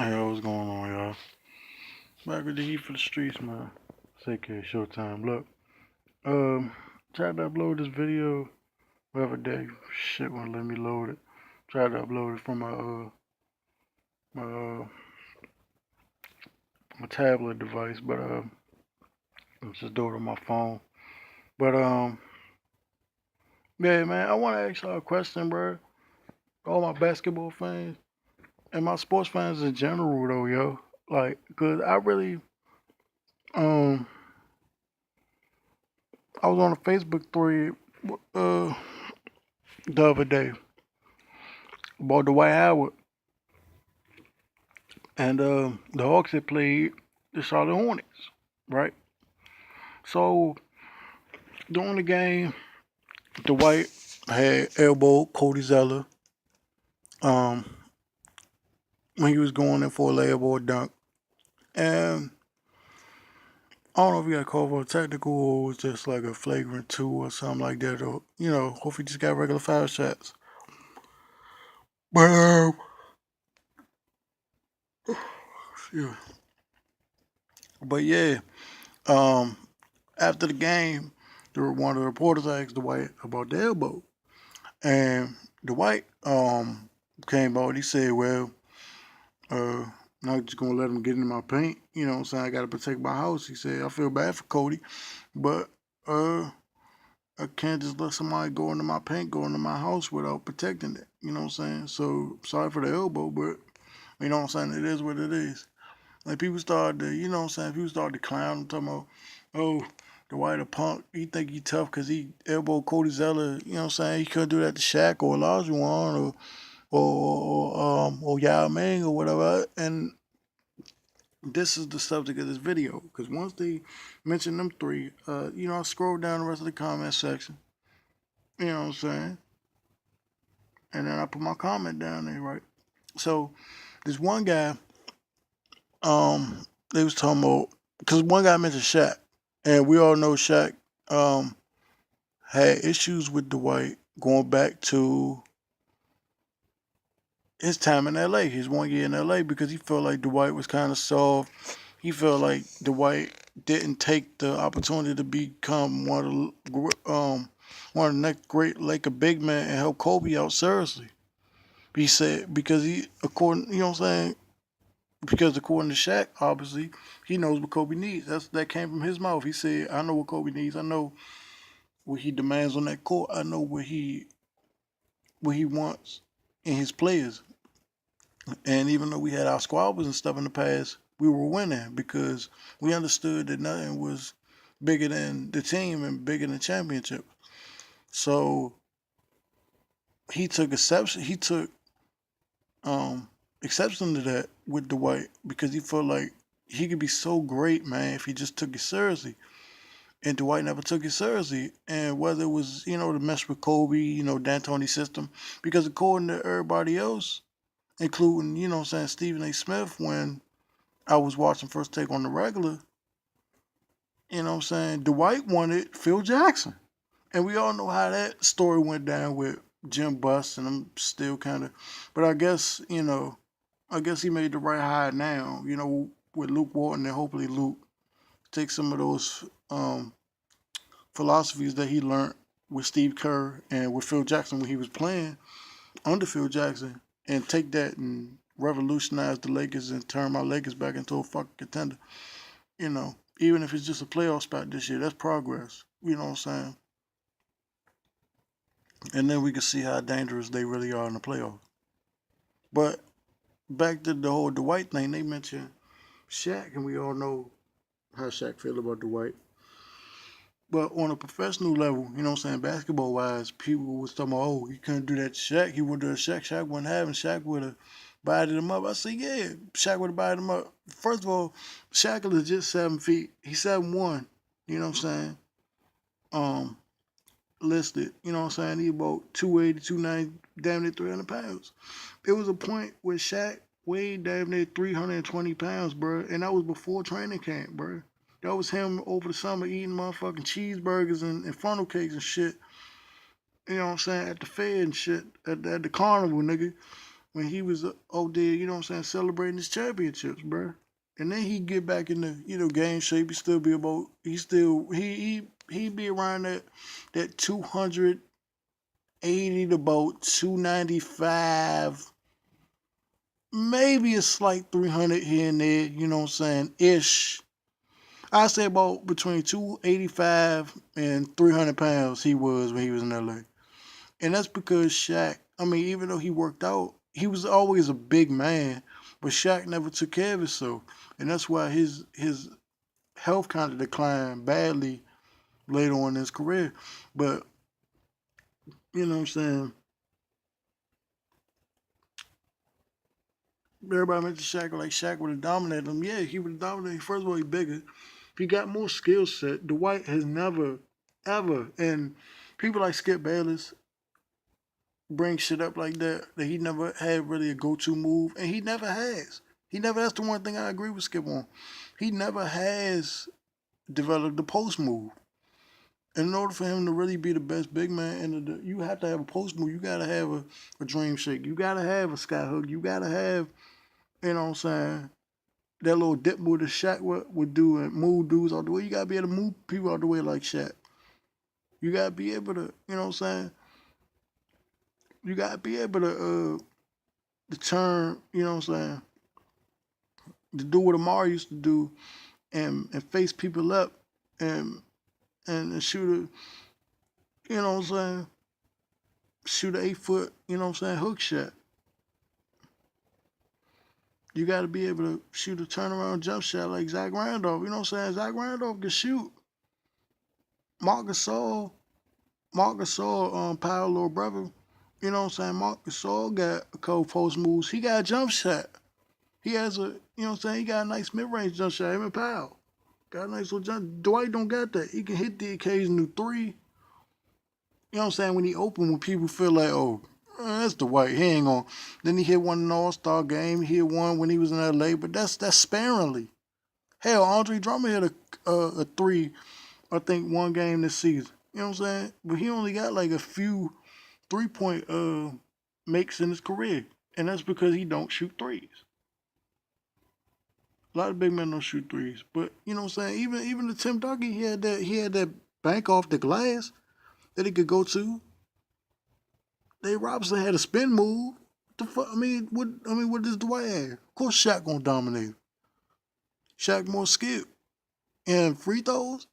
Hey, what's going on, y'all? Back with the heat for the streets, man. It's AK Showtime. Look, tried to upload this video the other day. Shit won't let me load it. Tried to upload it from my tablet device, but I'm just doing it on my phone. But yeah, man, I want to ask y'all a question, bro. All my basketball fans and my sports fans in general, though, yo. Like, cause um, I was on a Facebook thread uh the other day about Dwight Howard. And the Hawks had played the Charlotte Hornets, right? So during the game, Dwight had elbowed Cody Zeller um, when he was going in for a layup or a dunk. And I don't know if he got called for a technical or it was just like a flagrant two or something like that. Or, hopefully just got regular foul shots. But, yeah. But yeah, um, after the game, one of the reporters asked Dwight about the elbow. And Dwight came out. He said, "Well, uh, not just gonna let him get in my paint. You know what I'm saying? I gotta protect my house." He said, "I feel bad for Cody, but I can't just let somebody go into my paint, go into my house without protecting it. You know what I'm saying? So sorry for the elbow, but you know what I'm saying? It is what it is." Like people started to, you know what I'm saying? People started to clown him, talking about, "Oh, Dwight a punk. He think he tough because he elbowed Cody Zeller. You know what I'm saying? He couldn't do that to Shaq or Olajuwon or Yao Ming or whatever." And this is the subject of this video because once they mention them three, I scroll down the rest of the comment section. You know what I'm saying? And then I put my comment down there, right? So this one guy, they was talking about because one guy mentioned Shaq, and we all know Shaq um had issues with Dwight going back to his time in LA, his 1 year in LA, because he felt like Dwight was kind of soft. He felt like Dwight didn't take the opportunity to become one of the next great Laker big men and help Kobe out seriously. He said because you know what I'm saying, because according to Shaq, obviously he knows what Kobe needs. That came from his mouth. He said, "I know what Kobe needs. I know what he demands on that court. I know what he wants in his players." And even though we had our squabbles and stuff in the past, we were winning because we understood that nothing was bigger than the team and bigger than championship. So he took exception. He took um, exception to that with Dwight because he felt like he could be so great, man, if he just took it seriously. And Dwight never took it seriously. And whether it was, to mess with Kobe, D'Antoni's system, because according to everybody else, including, what I'm saying, Stephen A. Smith, when I was watching First Take on the regular, you know what I'm saying, Dwight wanted Phil Jackson. And we all know how that story went down with Jim Buss, and I'm still kind of, but I guess he made the right hire now, with Luke Walton, and hopefully Luke takes some of those philosophies that he learned with Steve Kerr and with Phil Jackson when he was playing under Phil Jackson and take that and revolutionize the Lakers and turn my Lakers back into a fucking contender. Even if it's just a playoff spot this year, that's progress. You know what I'm saying? And then we can see how dangerous they really are in the playoffs. But back to the whole Dwight thing, they mentioned Shaq, and we all know how Shaq feel about Dwight. But on a professional level, you know what I'm saying, basketball wise, people was talking about, oh, he couldn't do that to Shaq. He would do that to Shaq. Shaq wouldn't have him. Shaq would have bodied him up. I said, yeah, Shaq would have bodied him up. First of all, Shaq is legit 7 feet. He's 7'1". You know what I'm saying? Um, listed. You know what I'm saying? He about 280, 290, damn near 300 pounds. There was a point where Shaq weighed damn near 320 pounds, bro, and that was before training camp, bro. That was him over the summer eating motherfucking cheeseburgers and funnel cakes and shit. You know what I'm saying? At the fair and shit. At the carnival, nigga. when he was out there, you know what I'm saying, celebrating his championships, bro. And then he get back in the game shape. He still be about he be around that 280 to about 295, maybe a slight 300 here and there. You know what I'm saying, ish. I say about between 285 and 300 pounds he was when he was in LA. And that's because Shaq, I mean, even though he worked out, he was always a big man, but Shaq never took care of himself. And that's why his health kind of declined badly later on in his career. But, you know what I'm saying? Everybody mentioned Shaq like Shaq would have dominated him. Yeah, he would have dominated. First of all, he's bigger. He got more skill set. Dwight has never, ever, and people like Skip Bayless bring shit up like that he never had really a go-to move, and he never has. He never. That's the one thing I agree with Skip on. He never has developed the post move. And in order for him to really be the best big man, you have to have a post move. You gotta have a dream shake. You gotta have a sky hook. You gotta have, you know what I'm saying, that little dip move that Shaq would do and move dudes out the way. You gotta be able to move people out the way like Shaq. You gotta be able to, you know what I'm saying. You gotta be able to turn, you know what I'm saying, to do what Amari used to do and face people up and and shoot a, you know what I'm saying, shoot an 8 foot, you know what I'm saying, hook shot. You got to be able to shoot a turnaround jump shot like Zach Randolph. You know what I'm saying? Zach Randolph can shoot. Marc Gasol, Powell little brother. You know what I'm saying? Marc Gasol got a couple post moves. He got a jump shot. He has a, you know what I'm saying? He got a nice mid range jump shot. Him and Powell got a nice little jump. Dwight don't got that. He can hit the occasional three. You know what I'm saying? When he open, when people feel like, oh, that's the White. He ain't gonna. Then he hit one in the All Star game. He hit one when he was in LA, but that's sparingly. Hell, Andre Drummond hit a three, I think, one game this season. You know what I'm saying? But he only got like a few 3 point makes in his career, and that's because he don't shoot threes. A lot of big men don't shoot threes, but you know what I'm saying. Even the Tim Duncan, he had that bank off the glass that he could go to. Dave Robinson had a spin move. What the fuck? What does Dwight have? Of course, Shaq gonna dominate. Shaq more skilled and free throws.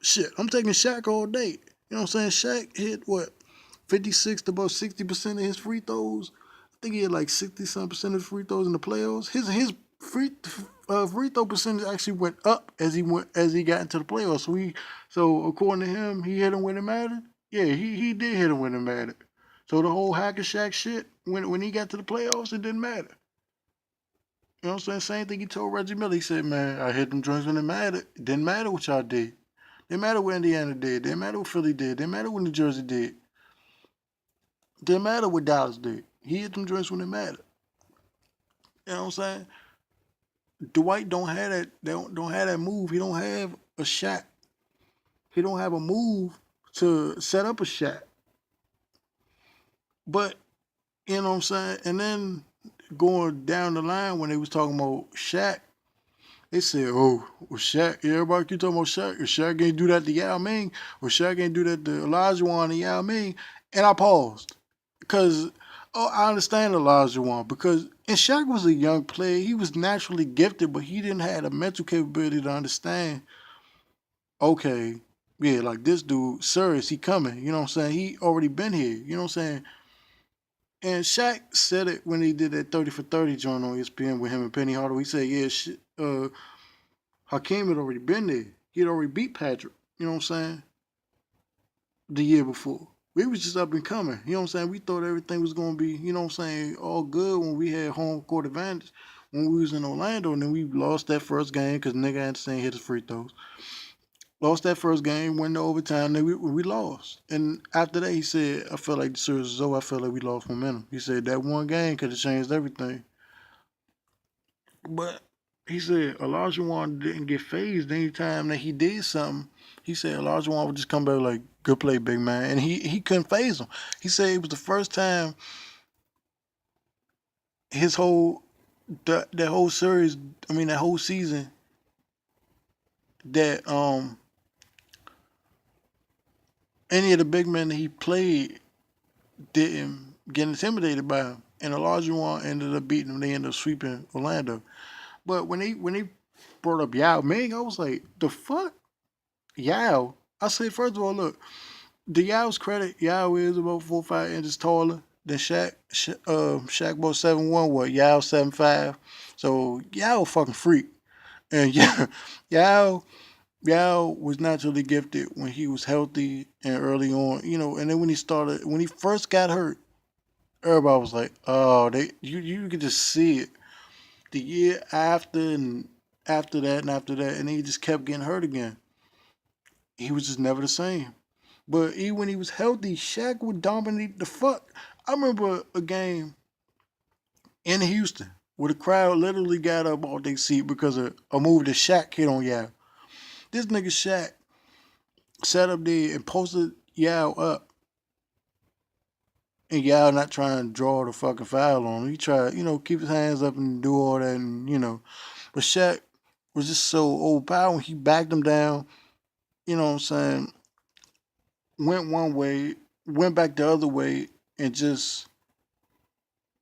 Shit, I'm taking Shaq all day. You know what I'm saying? Shaq hit what 56 to about 60% of his free throws. I think he had like 60-some% of his free throws in the playoffs. His free throw percentage actually went up as he got into the playoffs. So according to him, he hit him when it mattered. Yeah, he did hit him when it mattered. So the whole Hacker Shack shit, when he got to the playoffs, it didn't matter. You know what I'm saying? Same thing he told Reggie Miller. He said, man, I hit them joints when it mattered. It didn't matter what y'all did. Didn't matter what Indiana did. Didn't matter what Philly did. Didn't matter what New Jersey did. Didn't matter what Dallas did. He hit them joints when it mattered. You know what I'm saying? Dwight don't have that. Don't have that move. He don't have a shot. He don't have a move to set up a shot. But you know what I'm saying? And then going down the line when they was talking about Shaq, they said, oh, well, Shaq, everybody keep talking about Shaq. If Shaq ain't do that to Yao Ming, or Shaq ain't do that to Olajuwon and Yao Ming. And I paused. Because, I understand Olajuwon. Because, and Shaq was a young player. He was naturally gifted, but he didn't have the mental capability to understand, okay, yeah, like this dude, sir, is he coming? You know what I'm saying? He already been here. You know what I'm saying? And Shaq said it when he did that 30 for 30 joint on ESPN with him and Penny Hardaway. He said, yeah, Hakeem had already been there. He had already beat Patrick, you know what I'm saying, the year before. We was just up and coming. You know what I'm saying? We thought everything was going to be, you know what I'm saying, all good when we had home court advantage when we was in Orlando. And then we lost that first game because nigga Anderson hit his free throws. Lost that first game, went to overtime, then we lost. And after that, he said, I felt like the series was over. I felt like we lost momentum. He said that one game could have changed everything. But he said Olajuwon didn't get phased anytime that he did something. He said Olajuwon would just come back like, good play, big man. And he couldn't phase him. He said it was the first time his whole that whole series, I mean that whole season, that any of the big men that he played didn't get intimidated by him. And the larger one ended up beating him. They ended up sweeping Orlando. But when they brought up Yao Ming, I was like, the fuck? Yao? I said, first of all, look, to Yao's credit, Yao is about 4 or 5 inches taller than Shaq. Shaq about 7'1", what? Yao 7'5". So Yao a fucking freak. And yeah, Yao Yao was naturally gifted when he was healthy and early on, and then when he first got hurt, everybody was like, "Oh, you could just see it." The year after and after that, and then he just kept getting hurt again. He was just never the same. But even when he was healthy, Shaq would dominate the fuck. I remember a game in Houston where the crowd literally got up off their seat because of a move that Shaq hit on Yao. This nigga Shaq sat up there and posted Yao up, and Yao not trying to draw the fucking foul on him. He tried, keep his hands up and do all that, and. But Shaq was just so overpowering. He backed him down, you know what I'm saying, went one way, went back the other way, and just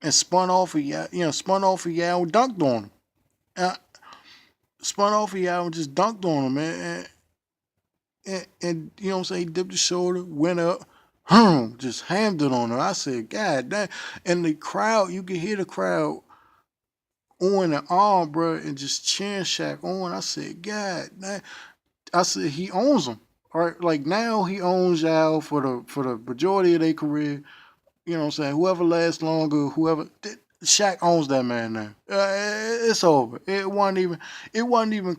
and spun off of Yao, spun off of Yao and dunked on him. Uh, Spun off of Yao and just dunked on him, man. And you know what I'm saying, he dipped his shoulder, went up, just hammed it on him. I said, God damn. And the crowd, you could hear the crowd on and on, bro, and just cheering Shaq on. I said, God damn. I said he owns them. All right, like now he owns Yao for the majority of their career. You know what I'm saying? Whoever lasts longer, Shaq owns that man now. It's over. It wasn't even